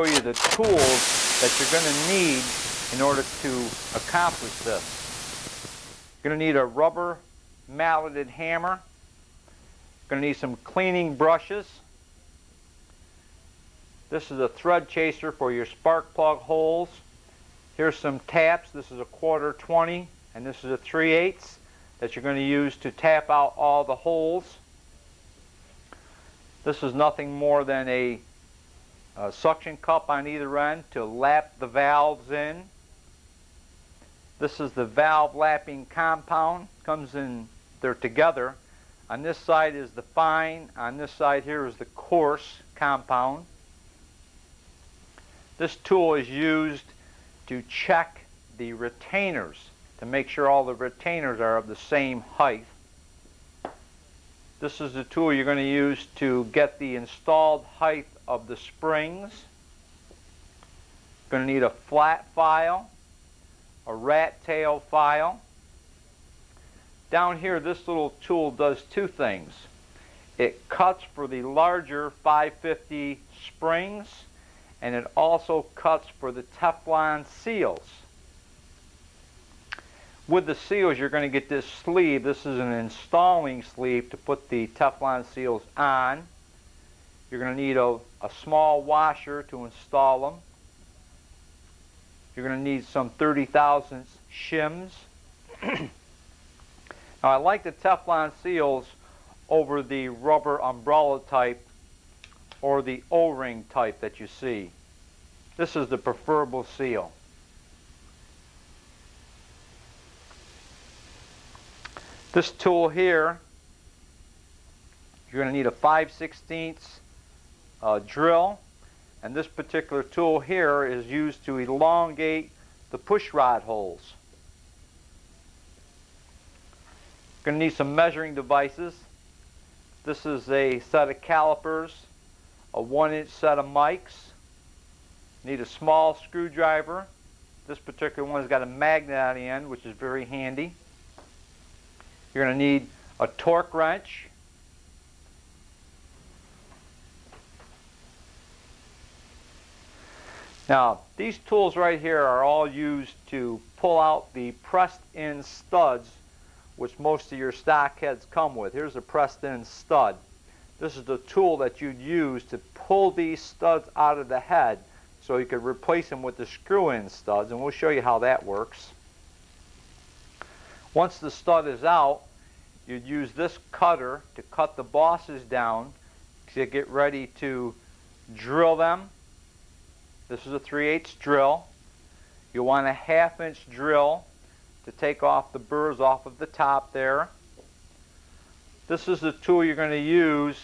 Show you the tools that you're going to need in order to accomplish this. You're going to need a rubber malleted hammer. You're going to need some cleaning brushes. This is a thread chaser for your spark plug holes. Here's some taps. This is a 1/4 20 and this is a 3/8 that you're going to use to tap out all the holes. This is nothing more than a suction cup on either end to lap the valves in. This is the valve lapping compound. Comes in there together. On this side is the fine. On this side here is the coarse compound. This tool is used to check the retainers to make sure all the retainers are of the same height. This is the tool you're going to use to get the installed height of the springs. You're going to need a flat file, a rat tail file. Down here, this little tool does two things. It cuts for the larger 550 springs, and it also cuts for the Teflon seals. With the seals, you're going to get this sleeve. This is an installing sleeve to put the Teflon seals on. You're going to need a small washer to install them. You're going to need some 30,000 shims. Now, I like the Teflon seals over the rubber umbrella type or the O-ring type that you see. This is the preferable seal. This tool here, you're going to need a 5/16 drill, and this particular tool here is used to elongate the push rod holes. You're going to need some measuring devices. This is a set of calipers, a 1-inch set of mics. You need a small screwdriver. This particular one has got a magnet on the end, which is very handy. You're going to need a torque wrench. Now, these tools right here are all used to pull out the pressed-in studs, which most of your stock heads come with. Here's a pressed-in stud. This is the tool that you'd use to pull these studs out of the head so you could replace them with the screw-in studs, and we'll show you how that works. Once the stud is out, you'd use this cutter to cut the bosses down to get ready to drill them. This is a 3/8 drill. You'll want a 1/2-inch drill to take off the burrs off of the top there. This is the tool you're going to use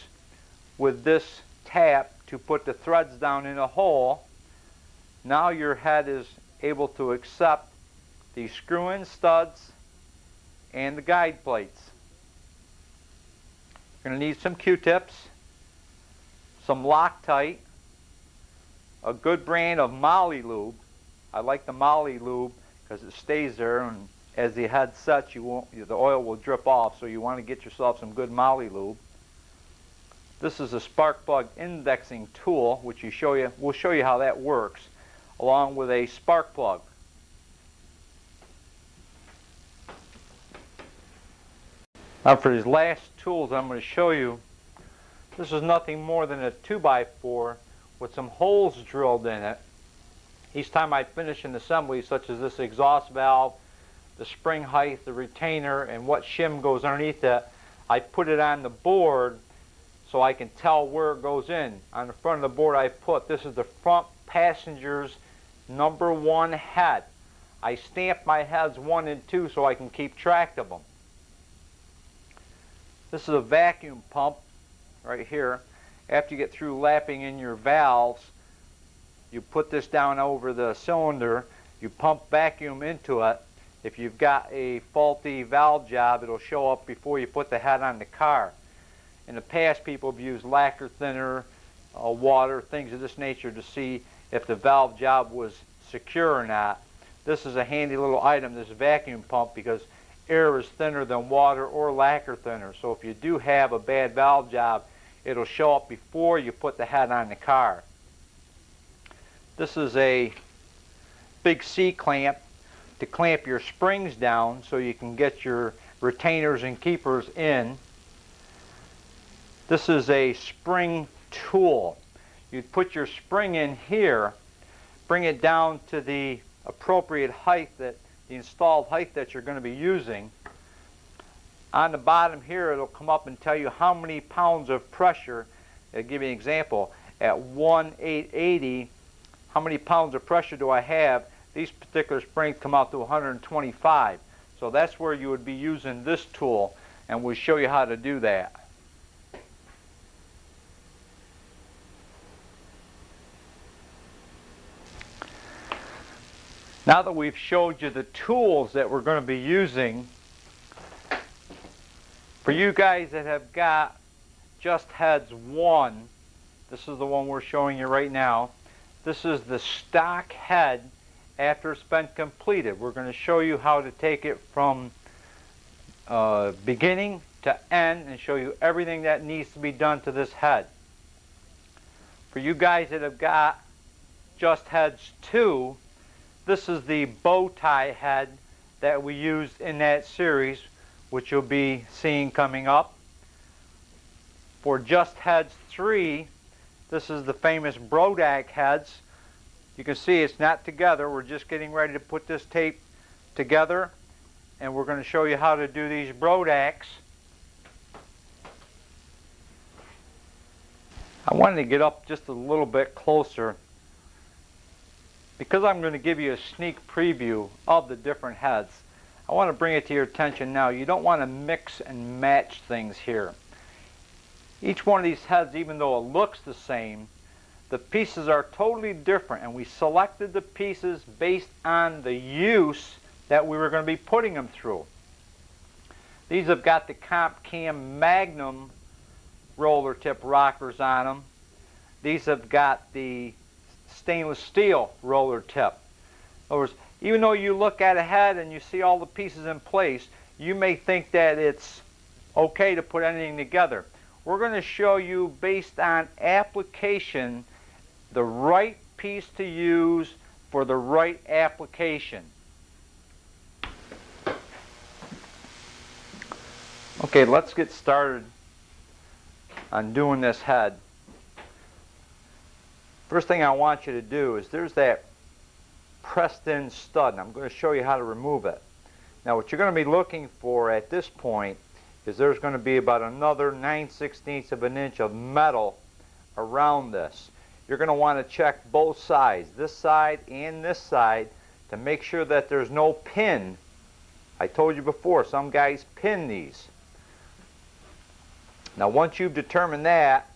with this tap to put the threads down in a hole. Now your head is able to accept the screw-in studs and the guide plates. You're going to need some Q-tips, some Loctite, a good brand of Molly lube. I like the Molly lube because it stays there, and as the head sets, the oil will drip off, so you want to get yourself some good Molly lube. This is a spark plug indexing tool, which we'll show you how that works, along with a spark plug. Now, for these last tools I'm going to show you, this is nothing more than a 2x4 with some holes drilled in it. Each time I finish an assembly, such as this exhaust valve, the spring height, the retainer, and what shim goes underneath it, I put it on the board so I can tell where it goes in. On the front of the board I put, this is the front passenger's #1 head. I stamp my heads 1 and 2 so I can keep track of them. This is a vacuum pump right here. After you get through lapping in your valves, you put this down over the cylinder, you pump vacuum into it. If you've got a faulty valve job, it'll show up before you put the head on the car. In the past, people have used lacquer thinner, water, things of this nature to see if the valve job was secure or not. This is a handy little item, this vacuum pump, because air is thinner than water or lacquer thinner. So if you do have a bad valve job, it'll show up before you put the head on the car. This is a big C-clamp to clamp your springs down so you can get your retainers and keepers in. This is a spring tool. You'd put your spring in here, bring it down to the appropriate height, that the installed height that you're going to be using. On the bottom here, it'll come up and tell you how many pounds of pressure. I'll give you an example. At 1,880, how many pounds of pressure do I have? These particular springs come out to 125. So that's where you would be using this tool, and we'll show you how to do that. Now that we've showed you the tools that we're going to be using, for you guys that have got just heads 1, this is the one we're showing you right now. This is the stock head after it's been completed. We're going to show you how to take it from beginning to end and show you everything that needs to be done to this head. For you guys that have got just heads 2, this is the bow tie head that we used in that series, which you'll be seeing coming up. For just heads 3, this is the famous Brodak heads. You can see it's not together. We're just getting ready to put this tape together, and we're going to show you how to do these Brodaks. I wanted to get up just a little bit closer because I'm going to give you a sneak preview of the different heads. I want to bring it to your attention now. You don't want to mix and match things here. Each one of these heads, even though it looks the same, the pieces are totally different, and we selected the pieces based on the use that we were going to be putting them through. These have got the Comp Cam Magnum roller tip rockers on them. These have got the stainless steel roller tip. In other words, even though you look at a head and you see all the pieces in place, you may think that it's okay to put anything together. We're going to show you, based on application, the right piece to use for the right application. Okay, let's get started on doing this head. First thing I want you to do is, there's that pressed in stud, and I'm going to show you how to remove it. Now what you're going to be looking for at this point is there's going to be about another 9/16 of an inch of metal around this. You're going to want to check both sides, this side and this side, to make sure that there's no pin. I told you before, some guys pin these. Now once you've determined that,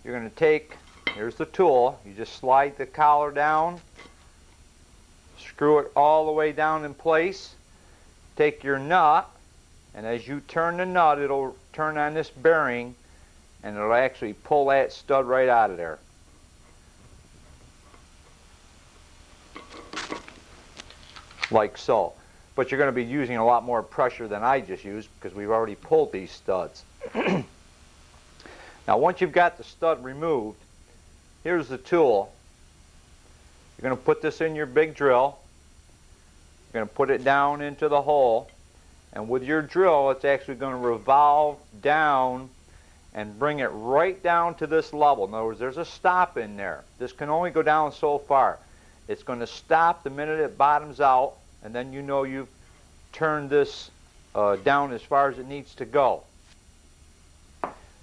you're going to take, here's the tool, you just slide the collar down, screw it all the way down in place, take your nut, and as you turn the nut, it'll turn on this bearing, and it'll actually pull that stud right out of there. Like so. But you're going to be using a lot more pressure than I just used, because we've already pulled these studs. Now once you've got the stud removed, here's the tool. You're going to put this in your big drill. You're going to put it down into the hole, and with your drill it's actually going to revolve down and bring it right down to this level. In other words, there's a stop in there. This can only go down so far. It's going to stop the minute it bottoms out, and then you know you've turned this down as far as it needs to go.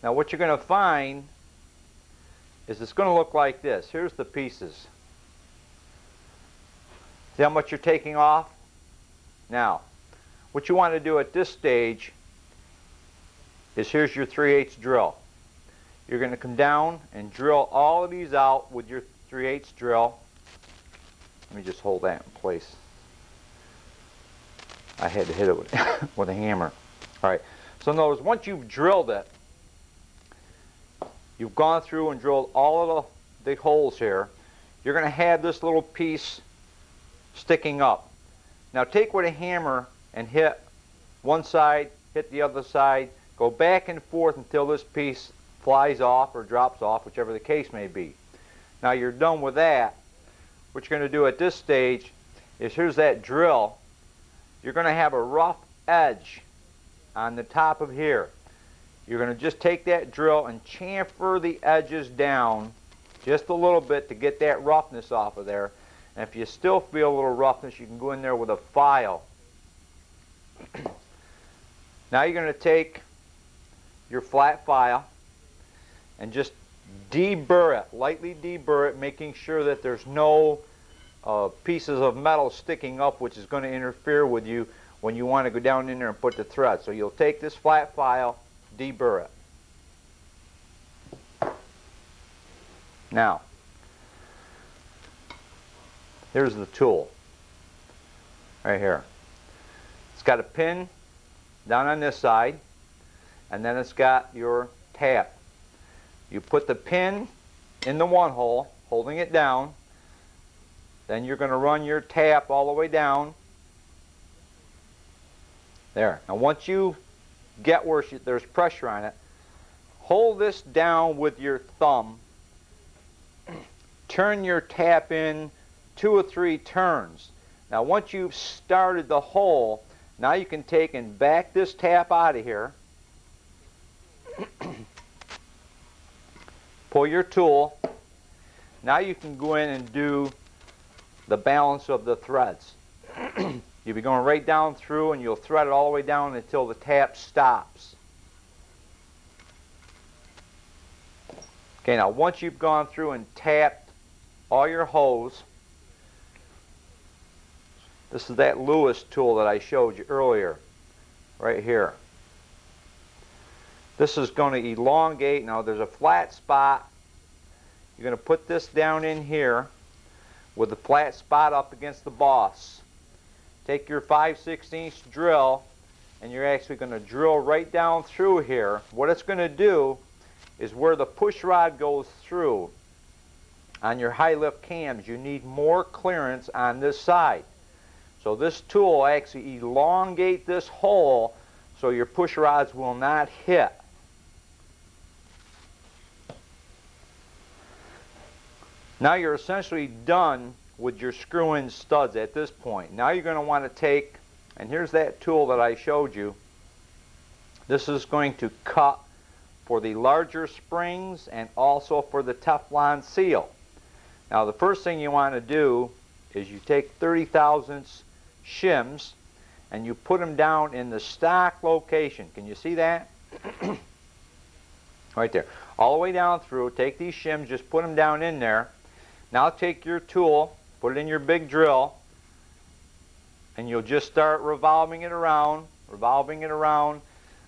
Now what you're going to find is it's going to look like this. Here's the pieces. See how much you're taking off? Now, what you want to do at this stage is, here's your 3/8 drill. You're going to come down and drill all of these out with your 3/8 drill. Let me just hold that in place. I had to hit it with a hammer. All right. So in other words, once you've drilled it, you've gone through and drilled all of the holes here, you're going to have this little piece sticking up. Now take with a hammer and hit one side, hit the other side, go back and forth until this piece flies off or drops off, whichever the case may be. Now you're done with that. what you're going to do at this stage is, here's that drill. You're going to have a rough edge on the top of here. You're going to just take that drill and chamfer the edges down just a little bit to get that roughness off of there. And if you still feel a little roughness, you can go in there with a file. Now you're going to take your flat file and just deburr it, lightly deburr it, making sure that there's no pieces of metal sticking up, which is going to interfere with you when you want to go down in there and put the thread. So you'll take this flat file, deburr it. Now, here's the tool right here. It's got a pin down on this side, and then it's got your tap. You put the pin in the one hole, holding it down. Then you're going to run your tap all the way down. There. Now once you get where there's pressure on it, hold this down with your thumb. Turn your tap in 2 or 3 turns. Now once you've started the hole, now you can take and back this tap out of here. Pull your tool. Now you can go in and do the balance of the threads. You'll be going right down through, and you'll thread it all the way down until the tap stops. Okay, now once you've gone through and tapped all your holes, this is that Lewis tool that I showed you earlier, right here. This is going to elongate. Now there's a flat spot. You're going to put this down in here with the flat spot up against the boss. Take your 5/16 drill, and you're actually going to drill right down through here. What it's going to do is, where the push rod goes through on your high lift cams, you need more clearance on this side. So this tool will actually elongate this hole so your push rods will not hit. Now you're essentially done with your screw-in studs at this point. Now you're going to want to take, and here's that tool that I showed you. This is going to cut for the larger springs and also for the Teflon seal. Now the first thing you want to do is you take 30 thousandths shims and you put them down in the stock location. Can you see that? Right there. All the way down through. Take these shims, just put them down in there. Now take your tool, put it in your big drill, and you'll just start revolving it around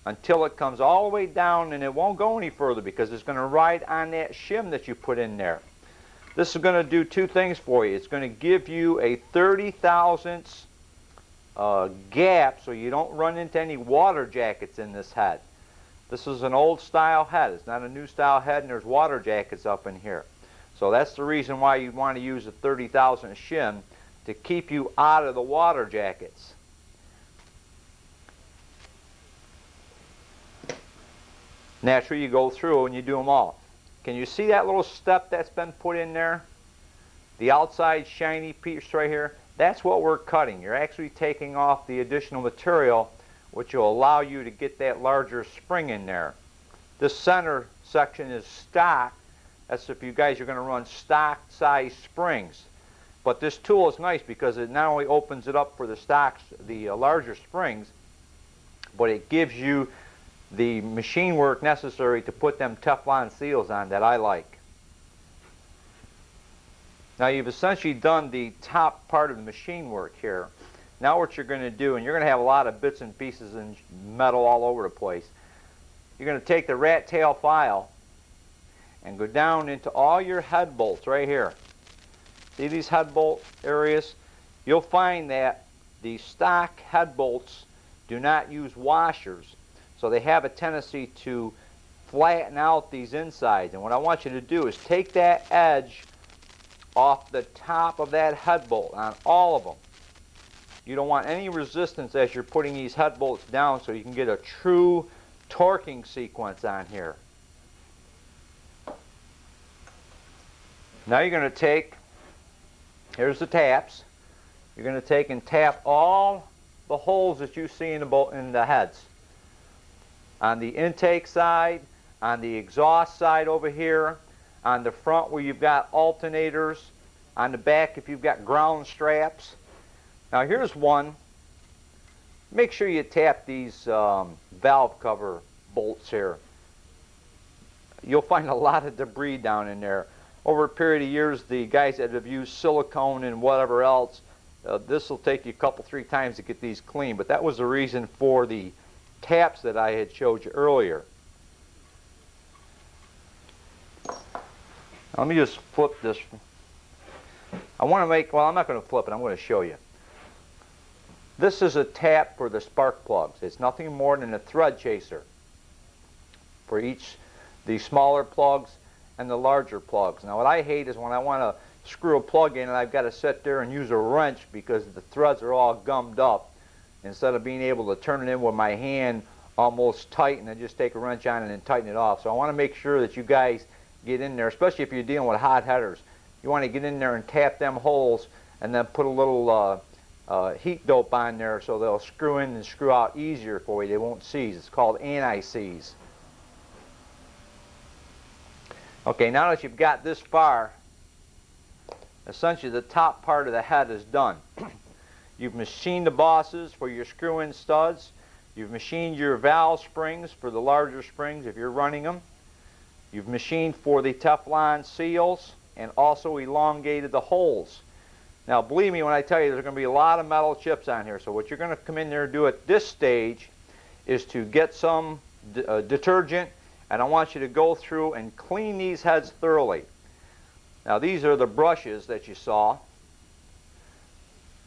until it comes all the way down, and it won't go any further because it's going to ride on that shim that you put in there. This is going to do 2 things for you. It's going to give you a 30 thousandths gap so you don't run into any water jackets in this head. This is an old style head. It's not a new style head, and there's water jackets up in here. So that's the reason why you want to use a 30 thousandths shim, to keep you out of the water jackets. Naturally, you go through and you do them all. Can you see that little step that's been put in there? The outside shiny piece right here? That's what we're cutting. You're actually taking off the additional material, which will allow you to get that larger spring in there. This center section is stock. That's if you guys are going to run stock size springs. But this tool is nice because it not only opens it up for the stocks, the larger springs, but it gives you the machine work necessary to put them Teflon seals on that I like. Now you've essentially done the top part of the machine work here. Now what you're going to do, and you're going to have a lot of bits and pieces and metal all over the place, you're going to take the rat tail file and go down into all your head bolts right here. See these head bolt areas? You'll find that the stock head bolts do not use washers, so they have a tendency to flatten out these insides. And what I want you to do is take that edge off the top of that head bolt on all of them. You don't want any resistance as you're putting these head bolts down, so you can get a true torquing sequence on here. Now you're going to take Here's the taps. You're going to take and tap all the holes that you see in the heads. On the intake side, on the exhaust side over here, on the front where you've got alternators, on the back if you've got ground straps. Now here's one. Make sure you tap these valve cover bolts here. You'll find a lot of debris down in there. Over a period of years, the guys that have used silicone and whatever else, this will take you a couple, 3 times to get these clean. But that was the reason for the taps that I had showed you earlier. Let me just flip this. I want to make, well, I'm not going to flip it. I'm going to show you. This is a tap for the spark plugs. It's nothing more than a thread chaser for each, the smaller plugs and the larger plugs. Now what I hate is when I want to screw a plug in and I've got to sit there and use a wrench because the threads are all gummed up. Instead of being able to turn it in with my hand almost tight and then just take a wrench on it and tighten it off. So I want to make sure that you guys get in there, especially if you're dealing with hot headers. You want to get in there and tap them holes and then put a little heat dope on there so they'll screw in and screw out easier for you. They won't seize. It's called anti-seize. Okay, now that you've got this far, essentially the top part of the head is done. You've machined the bosses for your screw-in studs. You've machined your valve springs for the larger springs if you're running them. You've machined for the Teflon seals and also elongated the holes. Now believe me when I tell you there's going to be a lot of metal chips on here. So what you're going to come in there and do at this stage is to get some detergent, and I want you to go through and clean these heads thoroughly. Now these are the brushes that you saw.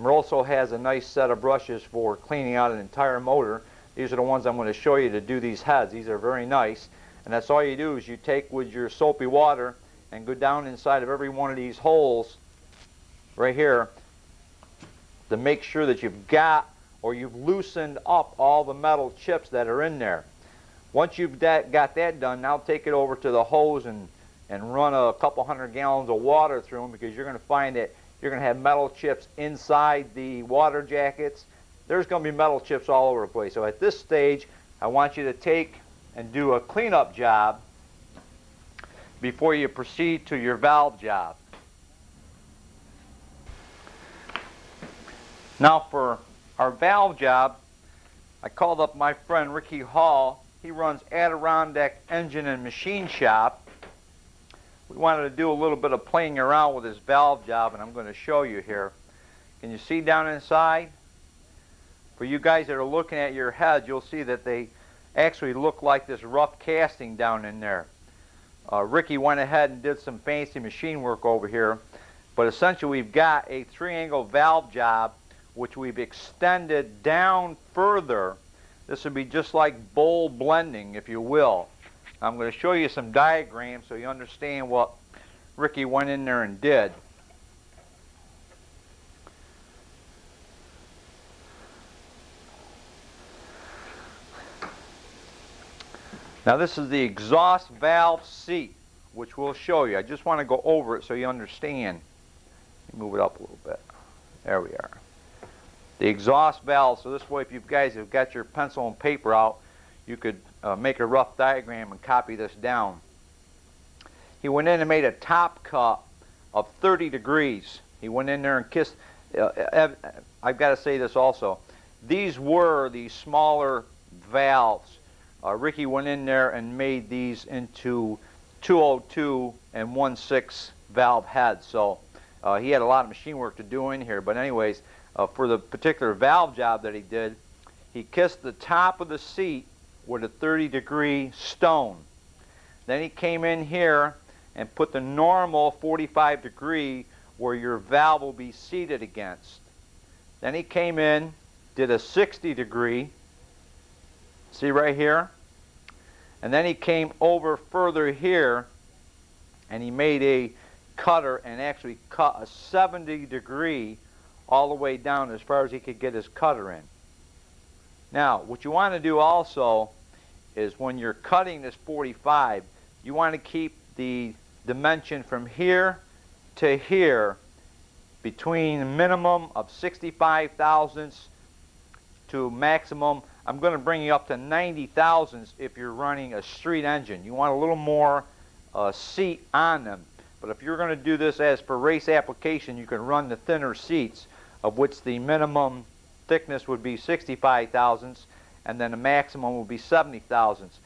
Merolso has a nice set of brushes for cleaning out an entire motor. These are the ones I'm going to show you to do these heads. These are very nice. And that's all you do is you take with your soapy water and go down inside of every one of these holes right here to make sure that you've got or you've loosened up all the metal chips that are in there. Once you've got that done, now take it over to the hose and run a couple 100 gallons of water through them, because you're going to find that you're going to have metal chips inside the water jackets. There's going to be metal chips all over the place. So at this stage, I want you to take and do a cleanup job before you proceed to your valve job. Now for our valve job, I called up my friend Ricky Hall. He runs Adirondack Engine and Machine Shop. We wanted to do a little bit of playing around with this valve job, and I'm going to show you here. Can you see down inside? For you guys that are looking at your heads, you'll see that they actually look like this rough casting down in there. Ricky went ahead and did some fancy machine work over here, but essentially we've got a 3-angle valve job which we've extended down further. This would be just like bowl blending, if you will. I'm going to show you some diagrams so you understand what Ricky went in there and did. Now this is the exhaust valve seat, which we'll show you. I just want to go over it so you understand. Let me move it up a little bit. There we are. The exhaust valve, so this way if you guys have got your pencil and paper out, you could make a rough diagram and copy this down. He went in and made a top cut of 30 degrees. He went in there and kissed. I've got to say this also. These were the smaller valves. Ricky went in there and made these into 202 and 1/6 valve heads. So he had a lot of machine work to do in here. But anyways, for the particular valve job that he did, he kissed the top of the seat with a 30-degree stone. Then he came in here and put the normal 45-degree where your valve will be seated against. Then he came in, did a 60-degree, see right here? And then he came over further here and he made a cutter and actually cut a 70-degree all the way down as far as he could get his cutter in. Now, what you want to do also is when you're cutting this 45, you want to keep the dimension from here to here between a minimum of 65 thousandths to maximum. I'm going to bring you up to 90 thousandths if you're running a street engine. You want a little more seat on them. But if you're going to do this as for race application, you can run the thinner seats, of which the minimum thickness would be 65 thousandths, and then the maximum will be 70 thousandths.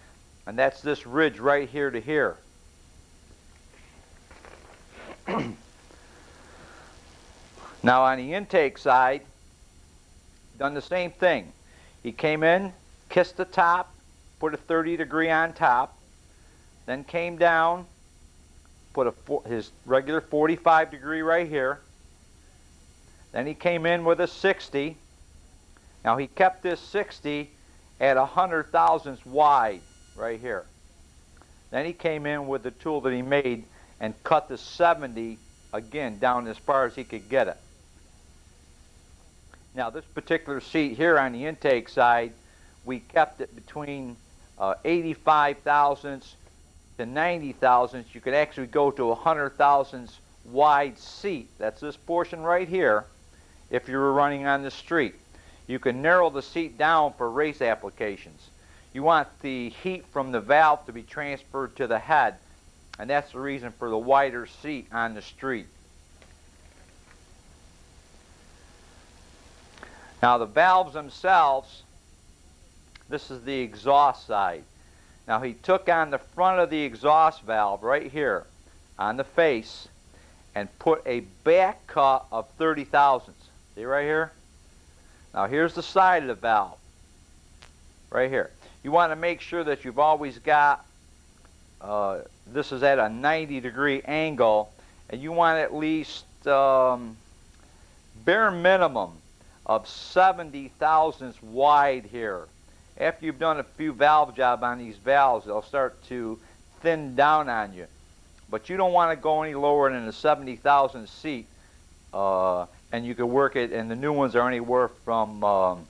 And that's this ridge right here to here. Now on the intake side, done the same thing. He came in, kissed the top, put a 30 degree on top, then came down, put his regular 45 degree right here. Then he came in with a 60. Now he kept this 60 at 100 thousandths wide right here. Then he came in with the tool that he made and cut the 70 again down as far as he could get it. Now this particular seat here on the intake side, we kept it between 85 thousandths to 90 thousandths. You could actually go to 100 thousandths wide seat. That's this portion right here if you were running on the street. You can narrow the seat down for race applications. You want the heat from the valve to be transferred to the head, and that's the reason for the wider seat on the street. Now the valves themselves, this is the exhaust side. Now he took on the front of the exhaust valve right here on the face and put a back cut of 30 thousandths. See right here? Now here's the side of the valve right here. You want to make sure that you've always got, this is at a 90 degree angle, and you want at least bare minimum of 70 thousandths wide here. After you've done a few valve jobs on these valves, they'll start to thin down on you. But you don't want to go any lower than a 70 thousandths seat, and you can work it, and the new ones are anywhere from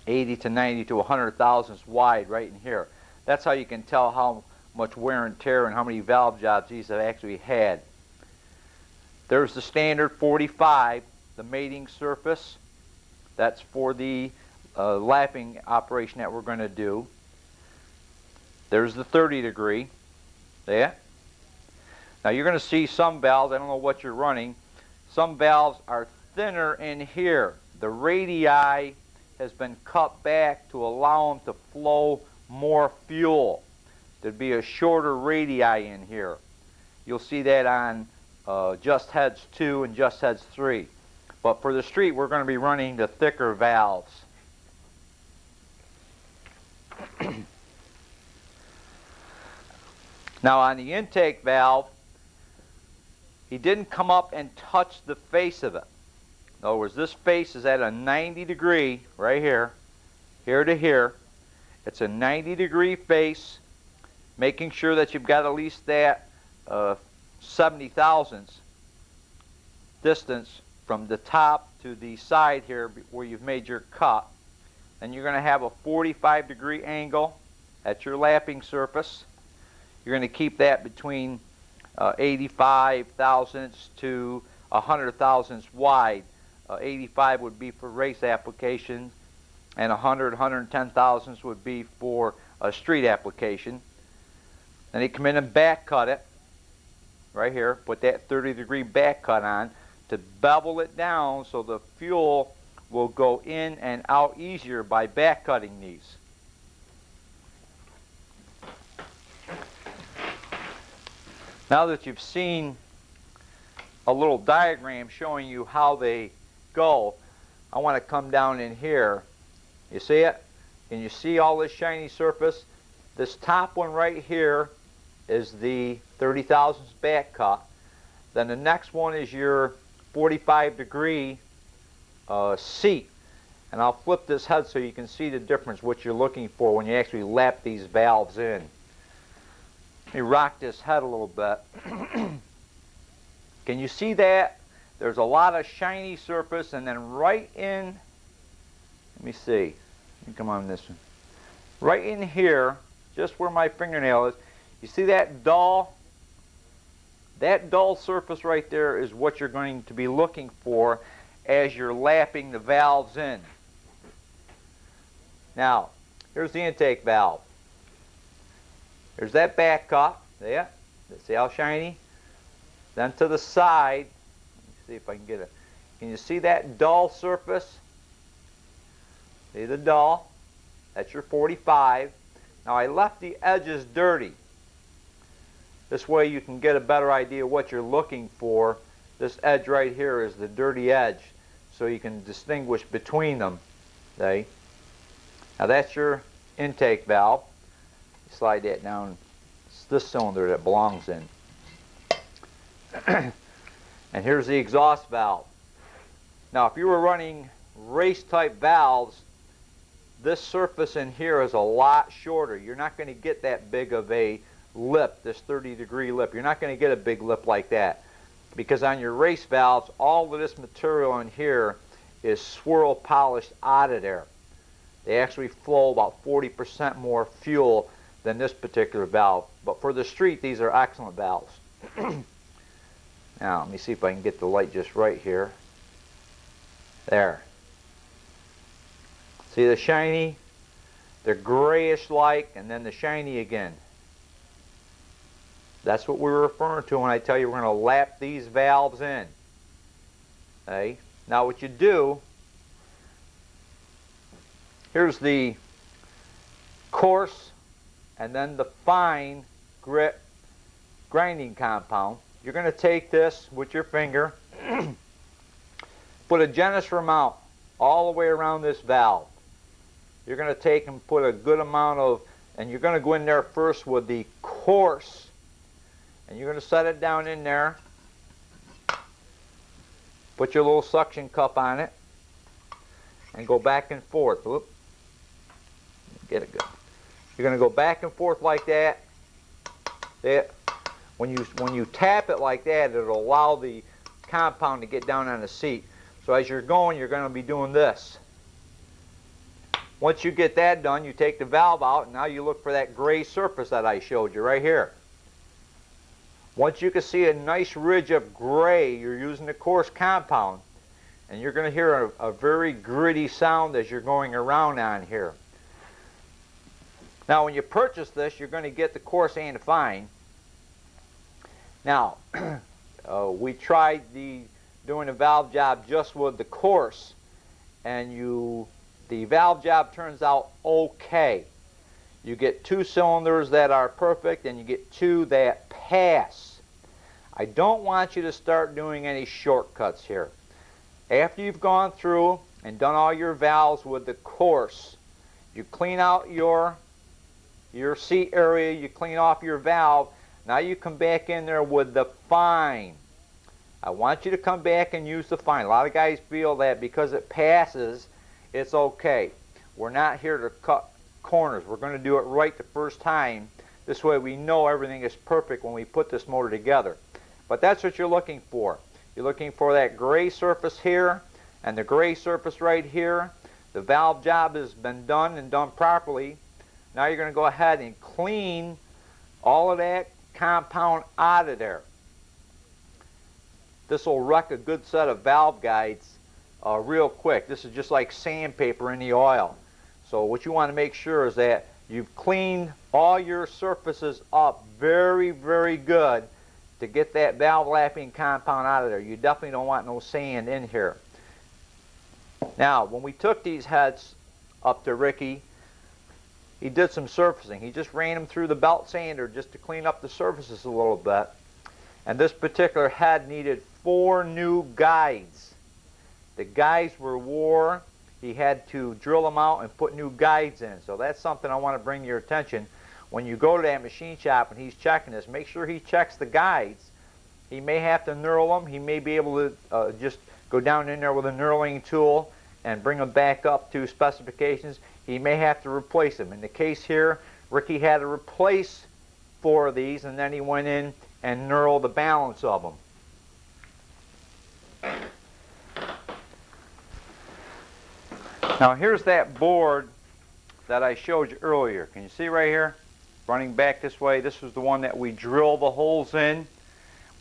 80 to 90 to 100 thousandths wide right in here. That's how you can tell how much wear and tear and how many valve jobs these have actually had. There's the standard 45, the mating surface. That's for the lapping operation that we're going to do. There's the 30 degree. There. Now you're going to see some valves, I don't know what you're running, some valves are thinner in here. The radii has been cut back to allow them to flow more fuel. There'd be a shorter radii in here. You'll see that on Just Heads 2 and Just Heads 3. But for the street, we're going to be running the thicker valves. Now on the intake valve, he didn't come up and touch the face of it. In other words, this face is at a 90 degree right here, here to here. It's a 90 degree face, making sure that you've got at least that 70 thousandths distance from the top to the side here where you've made your cut. Then you're going to have a 45 degree angle at your lapping surface. You're going to keep that between 85 thousandths to 100 thousandths wide. 85 would be for race applications, and 110 thousandths would be for a street application. Then you come in and back cut it right here, put that 30 degree back cut on to bevel it down so the fuel will go in and out easier by back cutting these. Now that you've seen a little diagram showing you how they go, I want to come down in here. You see it? Can you see all this shiny surface? This top one right here is the 30 thousandths back cut. Then the next one is your 45 degree seat. And I'll flip this head so you can see the difference, what you're looking for when you actually lap these valves in. Let me rock this head a little bit. Can you see that? There's a lot of shiny surface, and then right in, let me see, let me come on this one. Right in here, just where my fingernail is, you see that dull That dull surface right there is what you're going to be looking for as you're lapping the valves in. Now, here's the intake valve. There's that back cup. Yeah, see how shiny? Then to the side, let me see if I can get it. Can you see that dull surface? See the dull? That's your 45. Now I left the edges dirty. This way you can get a better idea of what you're looking for. This edge right here is the dirty edge, so you can distinguish between them. Okay? Now that's your intake valve. Slide that down. It's this cylinder that belongs in. And here's the exhaust valve. Now if you were running race type valves, this surface in here is a lot shorter. You're not going to get that big of a lip, this 30-degree lip. You're not going to get a big lip like that, because on your race valves, all of this material in here is swirl polished out of there. They actually flow about 40% more fuel than this particular valve. But for the street, these are excellent valves. Now, let me see if I can get the light just right here. There. See the shiny? They're grayish-like, and then the shiny again. That's what we're referring to when I tell you we're going to lap these valves in. Okay? Now what you do, here's the coarse and then the fine grit grinding compound. You're going to take this with your finger, put a generous amount all the way around this valve. You're going to take and put a good amount of, and you're going to go in there first with the coarse, and you're going to set it down in there. Put your little suction cup on it and go back and forth. Whoop. Get it good. You're going to go back and forth like that. When you tap it like that, it'll allow the compound to get down on the seat. So as you're going, you're going to be doing this. Once you get that done, you take the valve out, and now you look for that gray surface that I showed you right here. Once you can see a nice ridge of gray, you're using the coarse compound, and you're going to hear a very gritty sound as you're going around on here. Now when you purchase this, you're going to get the coarse and the fine. Now, we tried doing a valve job just with the coarse, and the valve job turns out okay. You get 2 cylinders that are perfect, and you get 2 that pass. I don't want you to start doing any shortcuts here. After you've gone through and done all your valves with the coarse, you clean out your seat area, you clean off your valve. Now you come back in there with the fine. I want you to come back and use the fine. A lot of guys feel that because it passes, it's okay. We're not here to cut corners. We're going to do it right the first time. This way we know everything is perfect when we put this motor together. But that's what you're looking for. You're looking for that gray surface here and the gray surface right here. The valve job has been done and done properly. Now you're going to go ahead and clean all of that compound out of there. This will wreck a good set of valve guides real quick. This is just like sandpaper in the oil. So what you want to make sure is that you've cleaned all your surfaces up very, very good to get that valve lapping compound out of there. You definitely don't want no sand in here. Now, when we took these heads up to Ricky, he did some surfacing. He just ran them through the belt sander just to clean up the surfaces a little bit. And this particular head needed 4 new guides. The guides were wore. He had to drill them out and put new guides in. So that's something I want to bring to your attention. When you go to that machine shop and he's checking this, make sure he checks the guides. He may have to knurl them. He may be able to just go down in there with a knurling tool and bring them back up to specifications. He may have to replace them. In the case here, Ricky had to replace 4 of these, and then he went in and knurled the balance of them. Now here's that board that I showed you earlier. Can you see right here? Running back this way, this was the one that we drilled the holes in.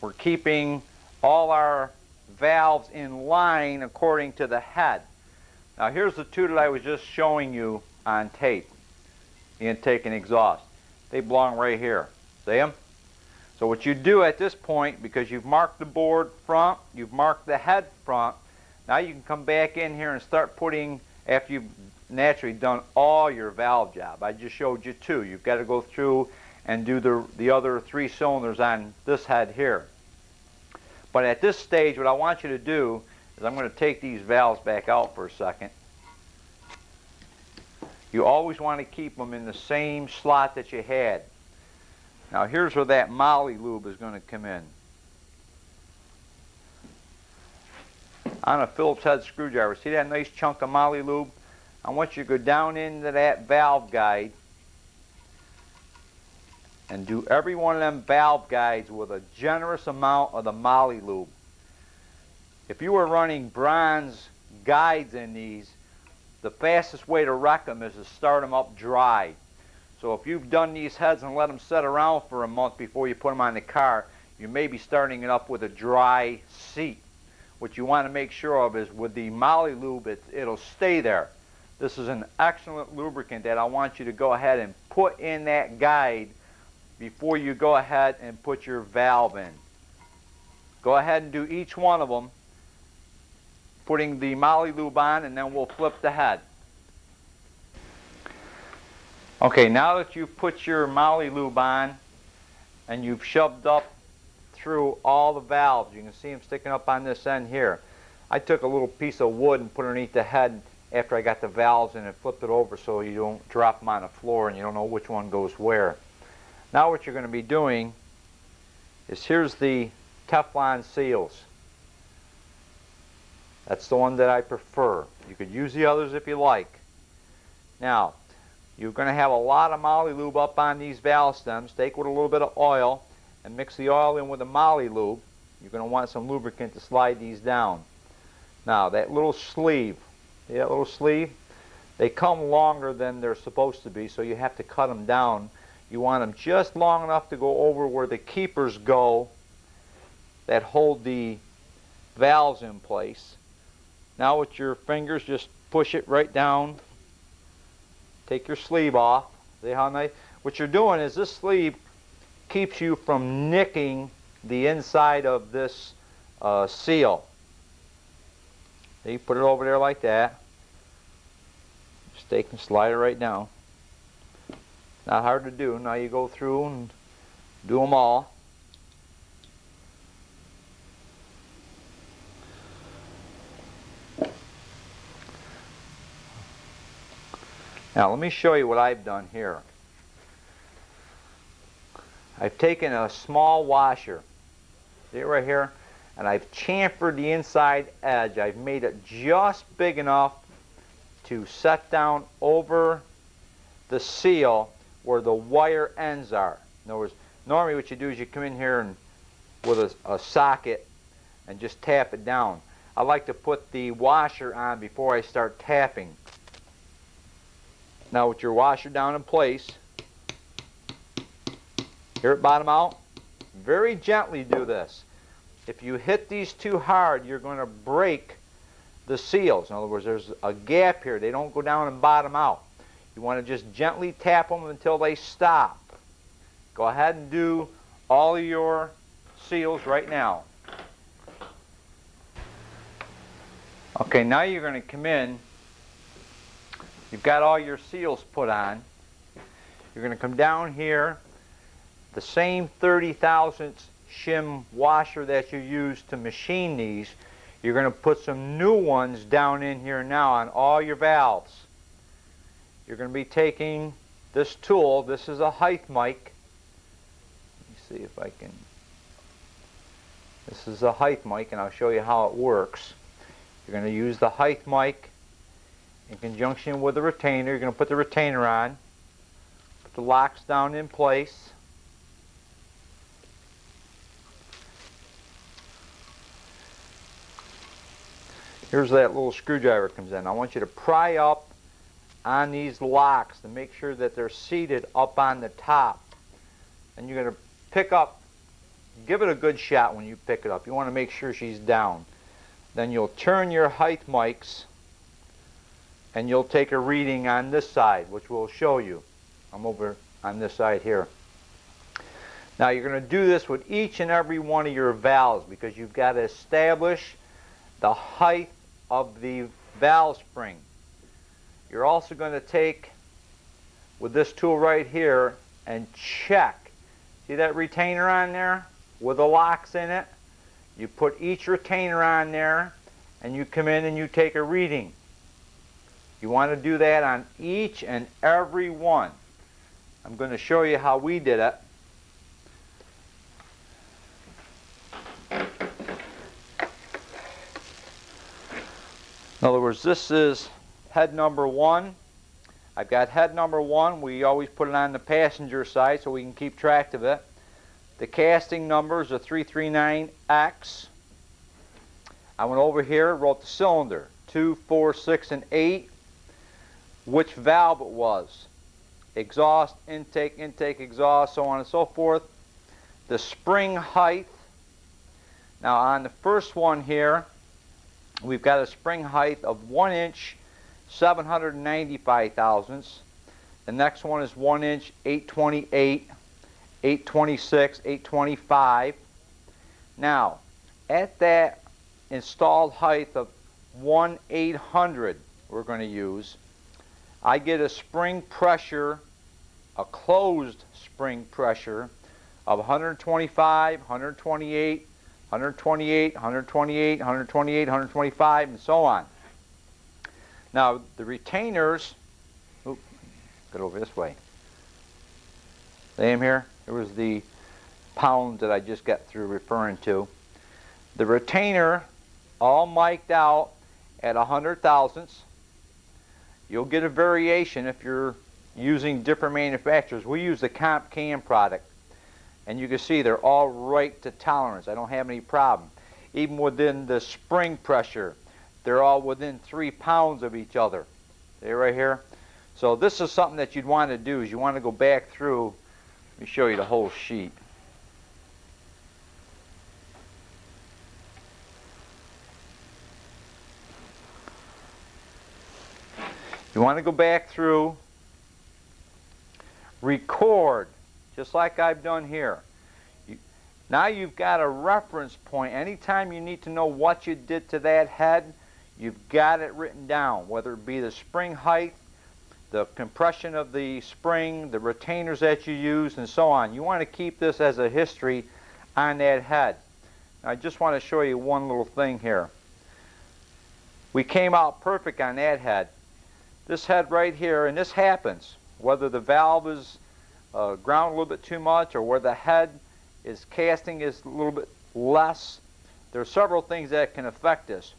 we're keeping all our valves in line according to the head. Now here's the two that I was just showing you on tape, the intake and exhaust. They belong right here. See them? So what you do at this point, because you've marked the board front, you've marked the head front, now you can come back in here and start putting, after you've naturally done all your valve job. I just showed you two. You've got to go through and do the other 3 cylinders on this head here. But at this stage, what I want you to do is I'm going to take these valves back out for a second. You always want to keep them in the same slot that you had. Now here's where that moly lube is going to come in. On a Phillips head screwdriver, see that nice chunk of moly lube? I want you to go down into that valve guide and do every one of them valve guides with a generous amount of the moly lube. If you were running bronze guides in these, the fastest way to wreck them is to start them up dry. So if you've done these heads and let them sit around for a month before you put them on the car, you may be starting it up with a dry seat. What you want to make sure of is with the moly lube, it'll stay there. This is an excellent lubricant that I want you to go ahead and put in that guide before you go ahead and put your valve in. Go ahead and do each one of them, putting the moly lube on, and then we'll flip the head. Okay, now that you've put your moly lube on and you've shoved up through all the valves, you can see them sticking up on this end here. I took a little piece of wood and put it underneath the head after I got the valves in and flipped it over so you don't drop them on the floor and you don't know which one goes where. Now what you're going to be doing is, here's the Teflon seals. That's the one that I prefer. You could use the others if you like. Now, you're going to have a lot of moly lube up on these valve stems. Take with a little bit of oil and mix the oil in with the moly lube. You're going to want some lubricant to slide these down. Now, that little sleeve, see that little sleeve? They come longer than they're supposed to be, so you have to cut them down. You want them just long enough to go over where the keepers go that hold the valves in place. Now with your fingers, just push it right down. Take your sleeve off. See how nice? What you're doing is this sleeve keeps you from nicking the inside of this seal. See, put it over there like that. Just take and slide it right down. Not hard to do. Now you go through and do them all. Now let me show you what I've done here. I've taken a small washer, see it right here, and I've chamfered the inside edge. I've made it just big enough to set down over the seal where the wire ends are. In other words, normally what you do is you come in here and with a socket and just tap it down. I like to put the washer on before I start tapping. Now with your washer down in place, hear it bottom out? Very gently do this. If you hit these too hard, you're going to break the seals. In other words, there's a gap here. They don't go down and bottom out. You want to just gently tap them until they stop. Go ahead and do all of your seals right now. Okay, now you're going to come in. You've got all your seals put on. You're going to come down here. The same 30 thousandths shim washer that you use to machine these, you're going to put some new ones down in here now on all your valves. You're going to be taking this tool. This is a height mic. Let me see if I can. This is a height mic, and I'll show you how it works. You're going to use the height mic in conjunction with the retainer. You're going to put the retainer on, put the locks down in place. Here's that little screwdriver comes in. I want you to pry up on these locks to make sure that they're seated up on the top. And you're going to pick up give it a good shot when you pick it up. You want to make sure she's down. Then you'll turn your height mics and you'll take a reading on this side, which we'll show you. I'm over on this side here. Now you're going to do this with each and every one of your valves because you've got to establish the height of the valve spring. You're also going to take with this tool right here and check. See that retainer on there with the locks in it? You put each retainer on there and you come in and you take a reading. You want to do that on each and every one. I'm going to show you how we did it. In other words, this is head number 1. I've got head number 1. We always put it on the passenger side so we can keep track of it. The casting numbers are 339X. I went over here, wrote the cylinder, 2, 4, 6, and 8. Which valve it was. Exhaust, intake, intake, exhaust, so on and so forth. The spring height. Now on the first one here, we've got a spring height of 1 inch, 795 thousandths. The next one is 1 inch, 828, 826, 825. Now, at that installed height of 1/800 we're going to use, I get a spring pressure, a closed spring pressure of 125, 128, 128, 128, 128, 125, and so on. Now the retainers, get over this way. See them here? There was the pounds that I just got through referring to. The retainer, all mic'd out at 100 thousandths. You'll get a variation if you're using different manufacturers. We use the Comp Cam product. And you can see they're all right to tolerance. I don't have any problem. Even within the spring pressure, they're all within 3 pounds of each other. See right here? So this is something that you'd want to do is you want to go back through. Let me show you the whole sheet. You want to go back through, record, just like I've done here. Now you've got a reference point. Anytime you need to know what you did to that head, you've got it written down, whether it be the spring height, the compression of the spring, the retainers that you used, and so on. You want to keep this as a history on that head. Now, I just want to show you one little thing here. We came out perfect on that head. This head right here, and this happens, whether the valve is ground a little bit too much or where the head is casting is a little bit less. There are several things that can affect this.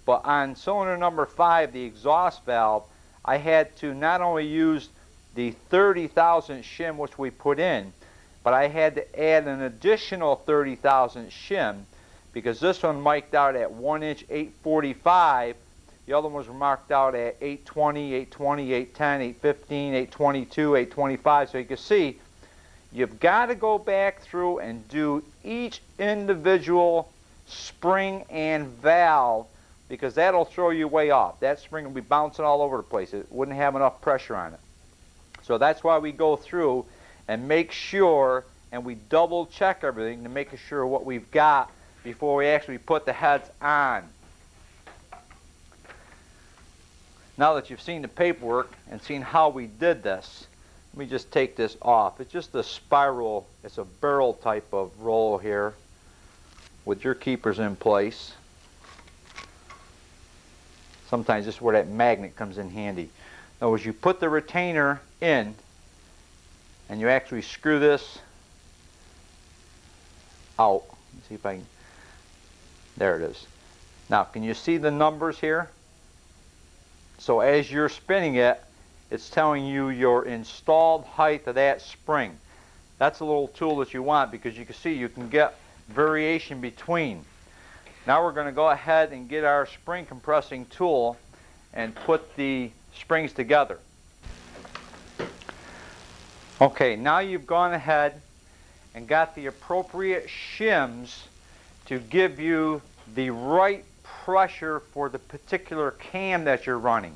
But on cylinder number 5, the exhaust valve, I had to not only use the 30,000 shim which we put in, but I had to add an additional 30,000 shim because this one mic'd out at 1 inch 845. The other ones were marked out at 820, 820, 810, 815, 822, 825. So you can see you've got to go back through and do each individual spring and valve because that'll throw you way off. That spring will be bouncing all over the place. It wouldn't have enough pressure on it. So that's why we go through and make sure and we double check everything to make sure what we've got before we actually put the heads on. Now that you've seen the paperwork and seen how we did this, let me just take this off. It's just a spiral, it's a barrel type of roll here with your keepers in place. Sometimes this is where that magnet comes in handy. Now as you put the retainer in and you actually screw this out. Let's see if I can, there it is. Now can you see the numbers here? So as you're spinning it, it's telling you your installed height of that spring. That's a little tool that you want because you can see you can get variation between. Now we're going to go ahead and get our spring compressing tool and put the springs together. Okay, now you've gone ahead and got the appropriate shims to give you the right pressure for the particular cam that you're running.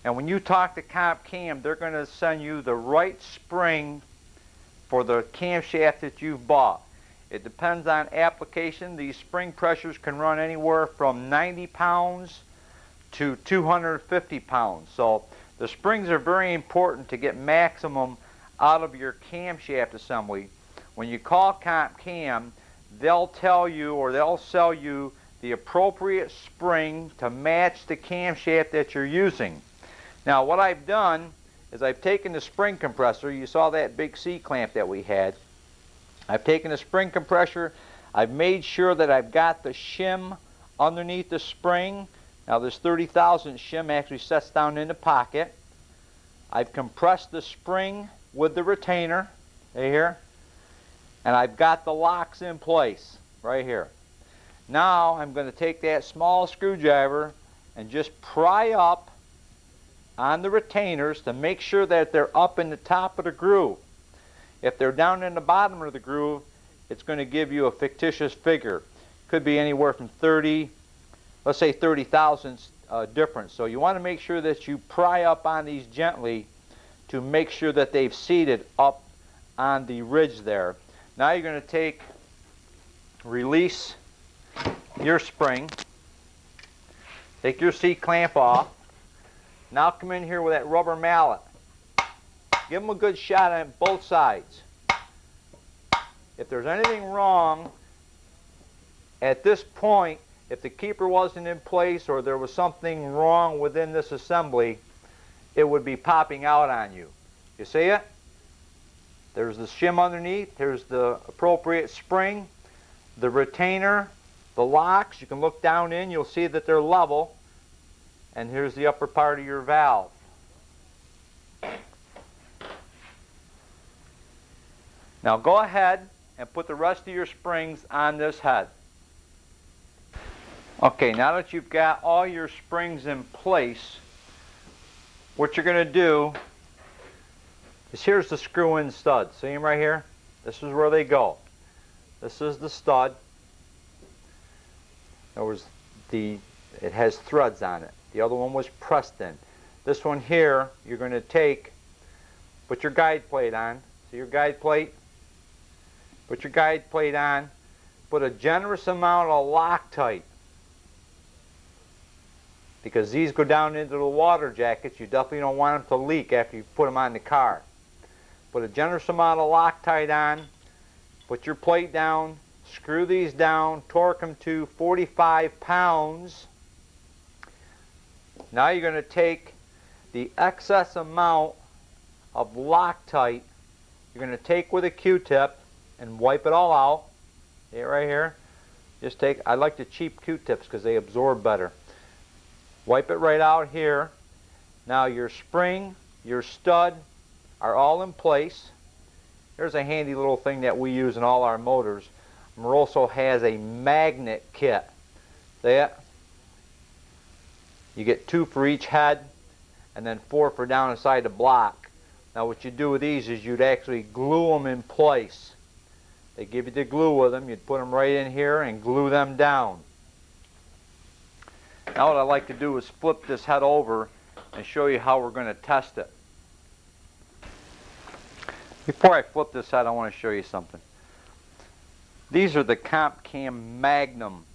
And when you talk to Comp Cam, they're going to send you the right spring for the camshaft that you've bought. It depends on application. These spring pressures can run anywhere from 90 pounds to 250 pounds. So the springs are very important to get maximum out of your camshaft assembly. When you call Comp Cam, they'll tell you, or they'll sell you, the appropriate spring to match the camshaft that you're using. Now what I've done is I've taken the spring compressor. You saw that big C-clamp that we had. I've taken the spring compressor. I've made sure that I've got the shim underneath the spring. Now this 30,000 shim actually sets down in the pocket. I've compressed the spring with the retainer right here, and I've got the locks in place right here. Now I'm going to take that small screwdriver and just pry up on the retainers to make sure that they're up in the top of the groove. If they're down in the bottom of the groove, it's going to give you a fictitious figure. Could be anywhere from 30, let's say 30 thousandths difference. So you want to make sure that you pry up on these gently to make sure that they've seated up on the ridge there. Now you're going to release your spring, take your C-clamp off. Now come in here with that rubber mallet. Give them a good shot on both sides. If there's anything wrong at this point, if the keeper wasn't in place or there was something wrong within this assembly, it would be popping out on you. You see it? There's the shim underneath. Here's the appropriate spring, the retainer, the locks. You can look down in. You'll see that they're level. And here's the upper part of your valve. Now go ahead and put the rest of your springs on this head. Okay, now that you've got all your springs in place, what you're going to do is, here's the screw-in stud. See them right here? This is where they go. This is the stud. It has threads on it. The other one was pressed in. This one here, you're going to put your guide plate on. See your guide plate? Put your guide plate on. Put a generous amount of Loctite, because these go down into the water jackets. You definitely don't want them to leak after you put them on the car. Put a generous amount of Loctite on. Put your plate down. Screw these down. Torque them to 45 pounds. Now you're going to take the excess amount of Loctite, you're going to take with a Q-tip and wipe it all out. See it right here? I like the cheap Q-tips because they absorb better. Wipe it right out here. Now your spring, your stud are all in place. Here's a handy little thing that we use in all our motors. Moroso has a magnet kit. See it? You get 2 for each head, and then 4 for down inside the block. Now what you do with these is you'd actually glue them in place. They give you the glue with them. You'd put them right in here and glue them down. Now what I'd like to do is flip this head over and show you how we're going to test it. Before I flip this head, I want to show you something. These are the Comp Cam Magnum.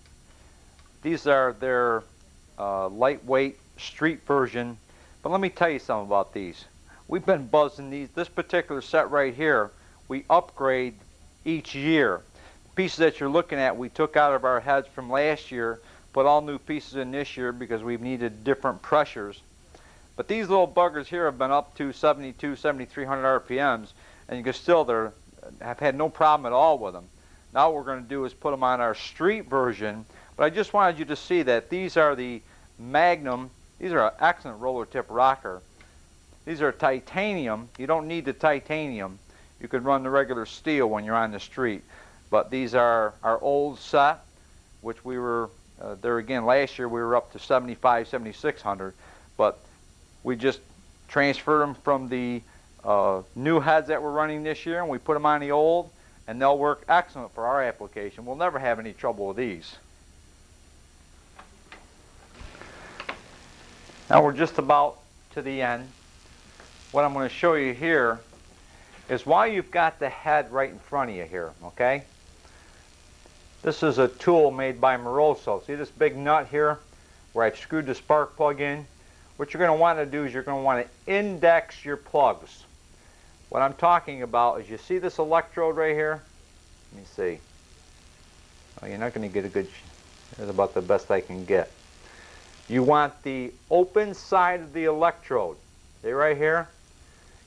These are their lightweight street version. But let me tell you something about these. We've been buzzing these. This particular set right here, we upgrade each year. The pieces that you're looking at, we took out of our heads from last year, put all new pieces in this year because we've needed different pressures. But these little buggers here have been up to 72, 7,300 RPMs, and you can still, I've had no problem at all with them. Now what we're going to do is put them on our street version. But I just wanted you to see that these are the Magnum. These are an excellent roller tip rocker. These are titanium. You don't need the titanium. You could run the regular steel when you're on the street. But these are our old set, which we were, there again, last year we were up to 75, 7,600. But we just transferred them from the new heads that we're running this year, and we put them on the old. and they'll work excellent for our application. We'll never have any trouble with these. Now we're just about to the end. What I'm going to show you here is why you've got the head right in front of you here, okay? This is a tool made by Moroso. See this big nut here where I've screwed the spark plug in? What you're going to want to do is you're going to want to index your plugs. What I'm talking about is, you see this electrode right here? Let me see. Oh, you're not going to get a good, that's about the best I can get. You want the open side of the electrode. See right here?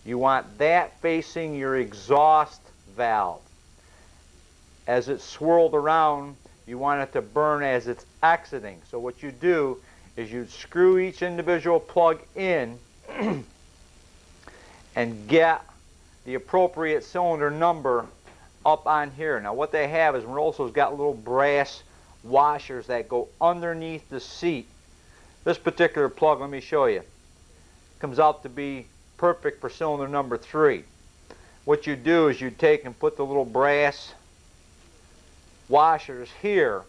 You want that facing your exhaust valve. As it's swirled around, you want it to burn as it's exiting. So what you do is you screw each individual plug in and get the appropriate cylinder number up on here. Now what they have is Moroso's got little brass washers that go underneath the seat. This particular plug, let me show you, comes out to be perfect for cylinder number 3. What you do is you take and put the little brass washers here,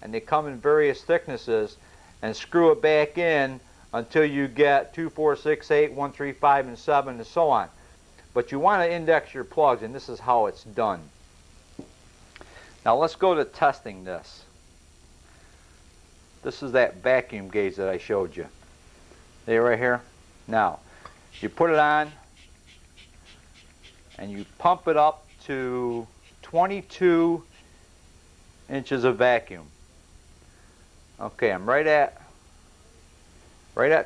and they come in various thicknesses, and screw it back in until you get 2, 4, 6, 8, 1, 3, 5, and 7, and so on. But you want to index your plugs, and this is how it's done. Now let's go to testing this. This is that vacuum gauge that I showed you. See right here? Now, you put it on, and you pump it up to 22 inches of vacuum. Okay, I'm right at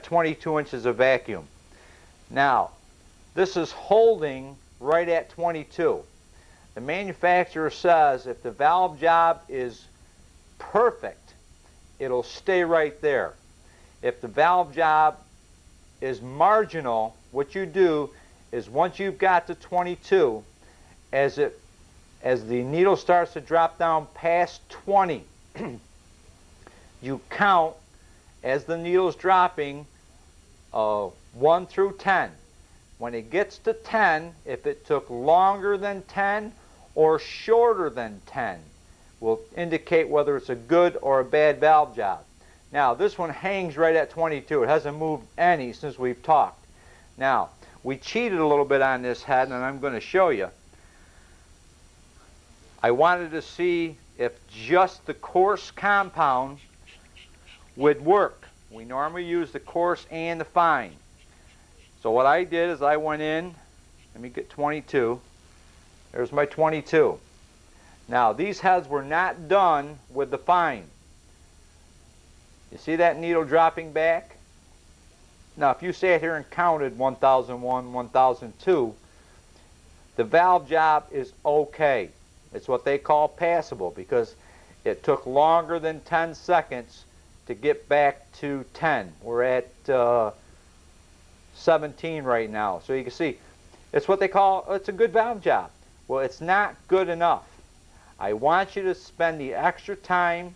22 inches of vacuum. Now, this is holding right at 22. The manufacturer says if the valve job is perfect, it'll stay right there. If the valve job is marginal, what you do is once you've got to 22, as the needle starts to drop down past 20, you count as the needle's dropping 1 through 10. When it gets to 10, if it took longer than 10 or shorter than 10, will indicate whether it's a good or a bad valve job. Now, this one hangs right at 22. It hasn't moved any since we've talked. Now, we cheated a little bit on this head, and I'm going to show you. I wanted to see if just the coarse compound would work. We normally use the coarse and the fine. So what I did is I went in, let me get 22. There's my 22. Now, these heads were not done with the fine. You see that needle dropping back? Now, if you sat here and counted 1001, 1002, the valve job is okay. It's what they call passable because it took longer than 10 seconds to get back to 10. We're at 17 right now. So you can see, it's what they call, it's a good valve job. Well, it's not good enough. I want you to spend the extra time,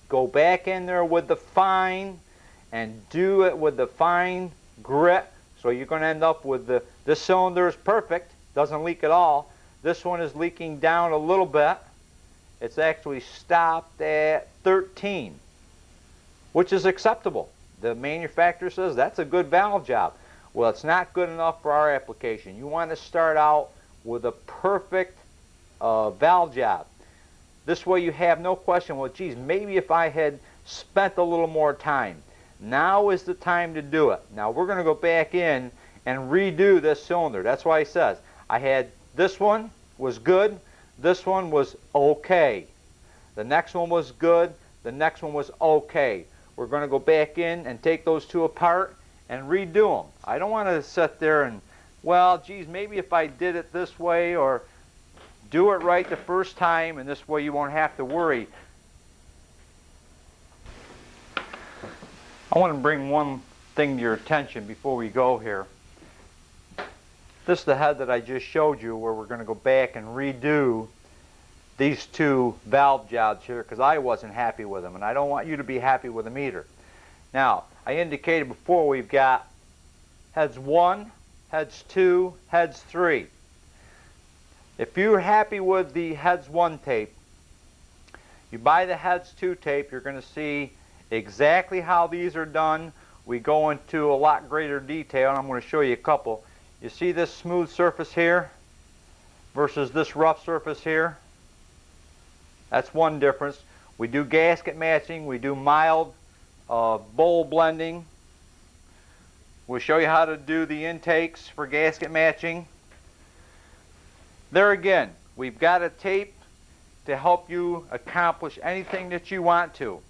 go back in there with the fine, and do it with the fine grit. So you're going to end up with this cylinder is perfect, doesn't leak at all. This one is leaking down a little bit. It's actually stopped at 13, which is acceptable. The manufacturer says that's a good valve job. Well, it's not good enough for our application. You want to start out with a perfect valve job. This way you have no question, well, geez, maybe if I had spent a little more time. Now is the time to do it. Now we're going to go back in and redo this cylinder. That's why he says, I had this one was good, this one was okay. The next one was good, the next one was okay. We're going to go back in and take those two apart and redo them. I don't want to sit there and, well, geez, maybe if I did it this way, or do it right the first time, and this way you won't have to worry. I want to bring one thing to your attention before we go here. This is the head that I just showed you where we're going to go back and redo these two valve jobs here because I wasn't happy with them, and I don't want you to be happy with them either. Now, I indicated before we've got heads 1, heads 2, heads 3. If you're happy with the Heads 1 tape, you buy the Heads 2 tape, you're going to see exactly how these are done. We go into a lot greater detail, and I'm going to show you a couple. You see this smooth surface here versus this rough surface here? That's one difference. We do gasket matching, we do mild bowl blending. We'll show you how to do the intakes for gasket matching. There again, we've got a tape to help you accomplish anything that you want to.